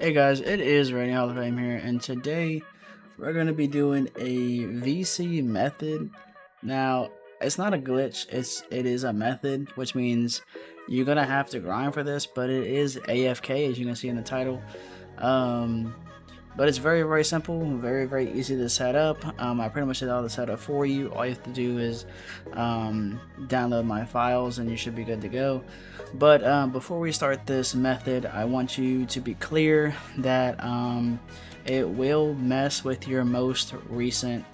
Hey guys, it is RainyHOF here, and today we're going to be doing a VC method. Now, it's not a glitch, it is a method, which means you're going to have to grind for this, but it is AFK, as you can see in the title. But it's very simple, very easy to set up. I pretty much did all the setup for you. All you have to do is download my files and you should be good to go. But before we start this method, I want you to be clear that it will mess with your most recent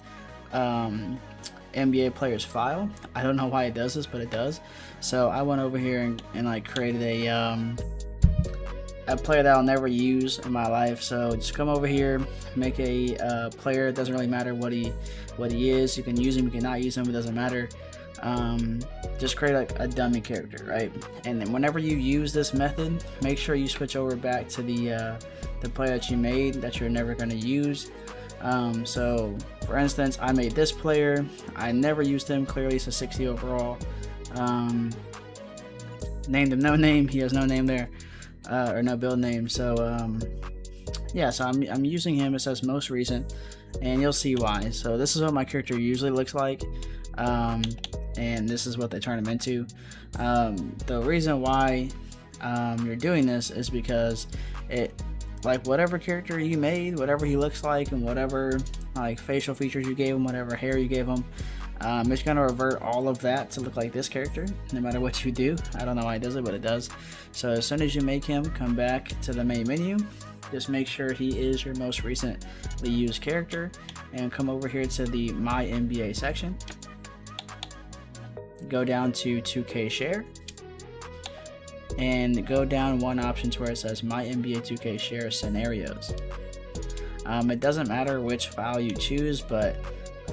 NBA player's file. I don't know why it does this, but it does. So I went over here and like created a player that I'll never use in my life. So just come over here, make a player. It doesn't really matter what he is. You can use him, you cannot use him, it doesn't matter. Just create like a dummy character, right? And then whenever you use this method, make sure you switch over back to the player that you made that you're never going to use. So for instance, I made this player. I never used him. Clearly it's a 60 overall. Named him no name. He has no name there. Or no build name. So yeah, so I'm using him. It says most recent, and you'll see why. So this is what my character usually looks like, and this is what they turn him into. The reason why you're doing this is because it, like, whatever character you made, whatever he looks like, and whatever like facial features you gave him, whatever hair you gave him, it's going to revert all of that to look like this character no matter what you do. I don't know why it does it, but it does. So as soon as you make him, come back to the main menu, just make sure he is your most recently used character, and come over here to the My NBA section, go down to 2K share, and go down one option to where it says My NBA 2K share scenarios. It doesn't matter which file you choose, but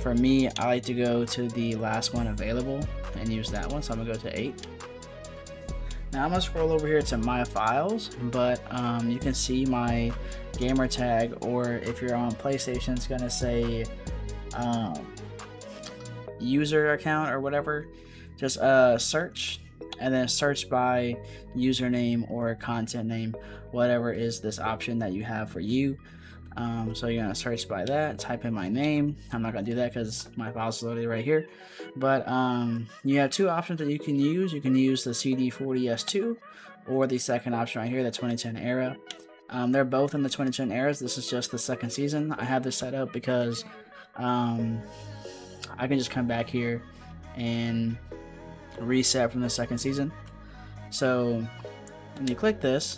for me, I like to go to the last one available and use that one, so I'm gonna go to 8. Now I'm gonna scroll over here to my files, but you can see my gamer tag, or if you're on PlayStation, it's gonna say user account or whatever. Just search, and then search by username or content name, whatever is this option that you have for you. So you're gonna search by that, type in my name. I'm not gonna do that because my file's loaded right here. But you have two options that you can use. You can use the CD40S2 or the second option right here, the 2010 era. They're both in the 2010 eras. This is just the second season. I have this set up because I can just come back here and reset from the second season. So when you click this,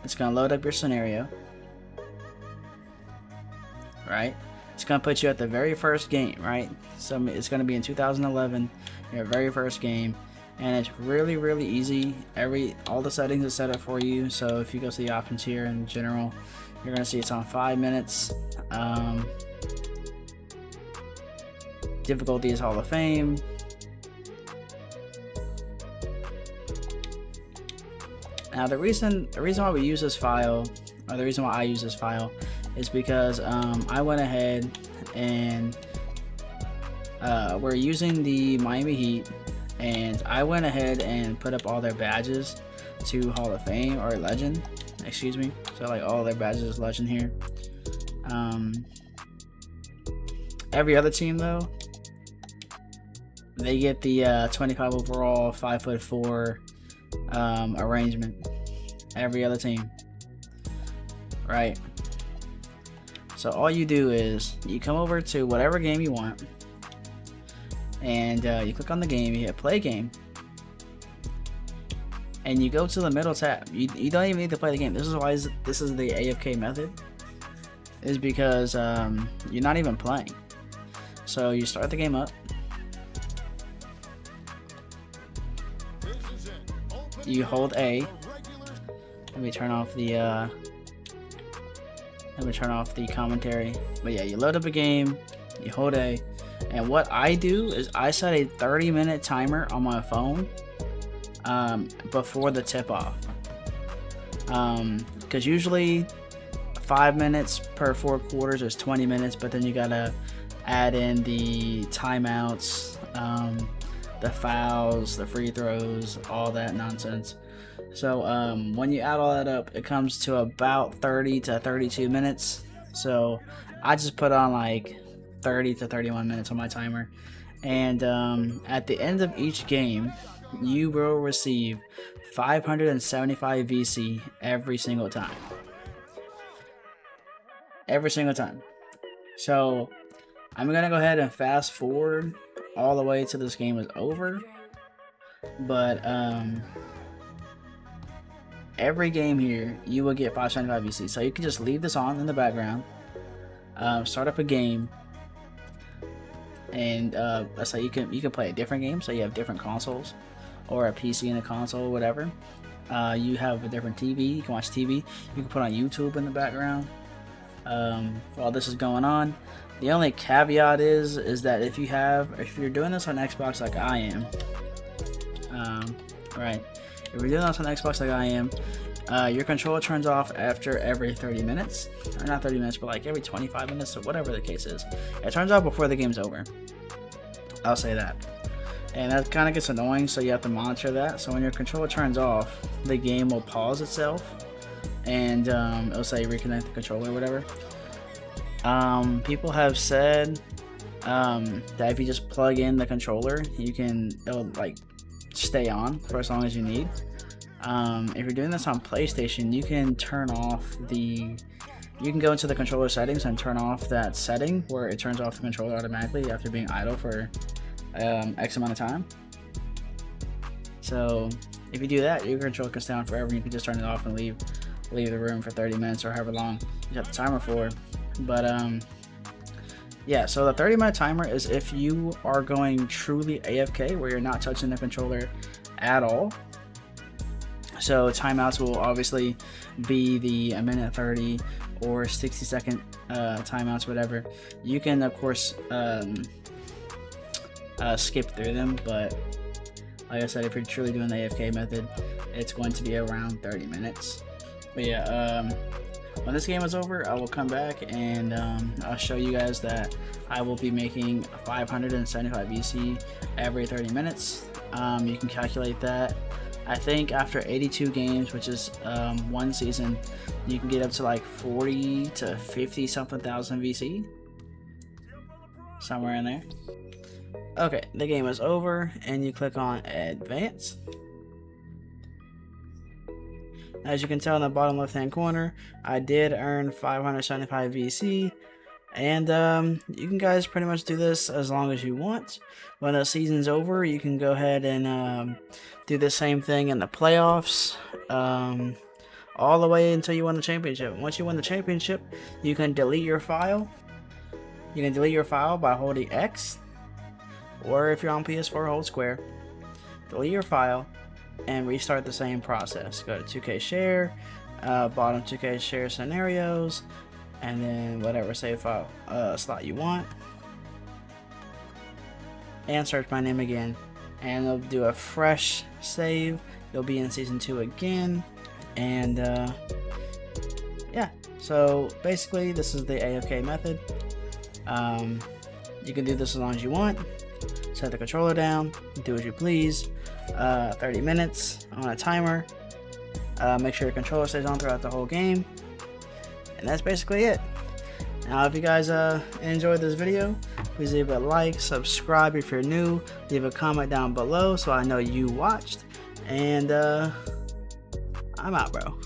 it's gonna load up your scenario. Right, it's gonna put you at the very first game, right? So it's gonna be in 2011, your very first game, and it's really easy. All the settings are set up for you. So if you go to the options here in general, you're gonna see it's on 5 minutes. Difficulty is Hall of Fame. Now the reason why we use this file, or the reason why I use this file, is because I went ahead and we're using the Miami Heat, and I went ahead and put up all their badges to Hall of Fame, or Legend, excuse me. So like all their badges is Legend here. Every other team though, they get the 25 overall, 5'4" arrangement. Every other team, right? So all you do is you come over to whatever game you want, and you click on the game, you hit play game, and you go to the middle tab. You don't even need to play the game. This is why this is the AFK method, is because you're not even playing. So you start the game up, you hold A. Let me turn off the commentary. But yeah, you load up a game, you hold A, and what I do is I set a 30-minute timer on my phone before the tip off, because usually 5 minutes per 4 quarters is 20 minutes, but then you gotta add in the timeouts, the fouls, the free throws, all that nonsense. So when you add all that up, it comes to about 30 to 32 minutes. So I just put on like 30 to 31 minutes on my timer. And at the end of each game, you will receive 575 VC every single time. Every single time. So I'm gonna go ahead and fast forward all the way till this game is over. But every game here, you will get 575 VC. So you can just leave this on in the background, start up a game, and let's say you can play a different game. So you have different consoles, or a PC and a console, whatever. You have a different TV. You can watch TV. You can put on YouTube in the background while this is going on. The only caveat is that if you're doing this on Xbox like I am, right? If you're doing this on Xbox like I am, your controller turns off after every 30 minutes, or not 30 minutes, but like every 25 minutes, or whatever the case is. It turns off before the game's over. I'll say that. And that kind of gets annoying, so you have to monitor that. So when your controller turns off, the game will pause itself, and it'll say reconnect the controller or whatever. People have said that if you just plug in the controller, it'll like stay on for as long as you need. If you're doing this on PlayStation, you can go into the controller settings and turn off that setting where it turns off the controller automatically after being idle for X amount of time. So if you do that, your controller can stay on forever, and you can just turn it off and leave the room for 30 minutes or however long you have the timer for. But yeah, so the 30-minute timer is if you are going truly AFK, where you're not touching the controller at all. So timeouts will obviously be the 1:30 or 60-second timeouts, whatever. You can of course skip through them, but like I said, if you're truly doing the AFK method, it's going to be around 30 minutes. But yeah, when this game is over, I will come back and I'll show you guys that I will be making 575 VC every 30 minutes. You can calculate that. I think after 82 games, which is one season, you can get up to like 40 to 50 something thousand VC, somewhere in there. Okay, the game is over, and you click on Advance. As you can tell in the bottom left hand corner, I did earn 575 VC, and you can guys pretty much do this as long as you want. When the season's over, you can go ahead and do the same thing in the playoffs, all the way until you win the championship. Once you win the championship, you can delete your file. You can delete your file by holding X, or if you're on PS4, hold square. Delete your file and restart the same process. Go to 2K share, bottom 2K share scenarios, and then whatever save file slot you want, and search my name again, and it'll do a fresh save. You'll be in season 2 again, and yeah, so basically this is the AFK method. You can do this as long as you want. Set the controller down, do as you please. 30 minutes on a timer. Make sure your controller stays on throughout the whole game, and that's basically it. Now if you guys enjoyed this video, please leave a like, subscribe if you're new, leave a comment down below so I know you watched, and I'm out, bro.